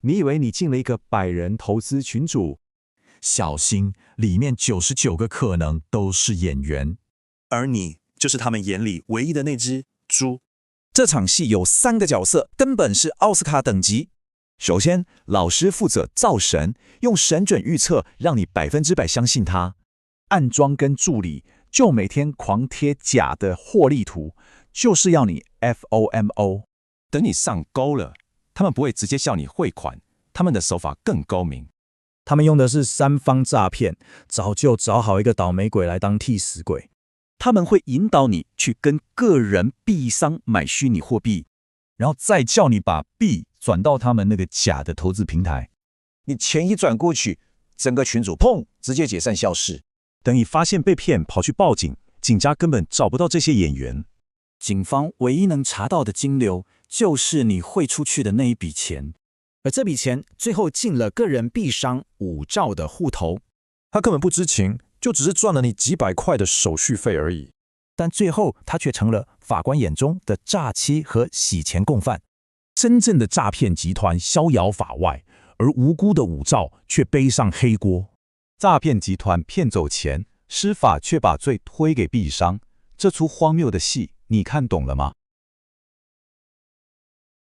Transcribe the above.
你以为你进了一个100人投资群组，小心，里面99个可能都是演员，而你就是他们眼里唯一的那只猪。这场戏有3个角色，根本是奥斯卡等级。首先，老师负责造神，用神准预测，让你100%相信他。暗装跟助理就每天狂贴假的获利图，就是要你 FOMO。等你上钩了，他们不会直接叫你汇款，他们的手法更高明。他们用的是3方诈骗，早就找好一个倒霉鬼来当替死鬼。他们会引导你去跟个人币商买虚拟货币，然后再叫你把币转到他们那个假的投资平台。你钱一转过去，整个群组砰，直接解散消失。等你发现被骗，跑去报警，警察根本找不到这些演员。警方唯一能查到的金流，就是你汇出去的那一笔钱，而这笔钱最后进了个人币商5兆的户头。他根本不知情，就只是赚了你几百块的手续费而已。但最后他却成了法官眼中的诈欺和洗钱共犯。真正的诈骗集团逍遥法外，而无辜的5兆却背上黑锅。诈骗集团骗走钱，司法却把罪推给币商，这出荒谬的戏，你看懂了吗？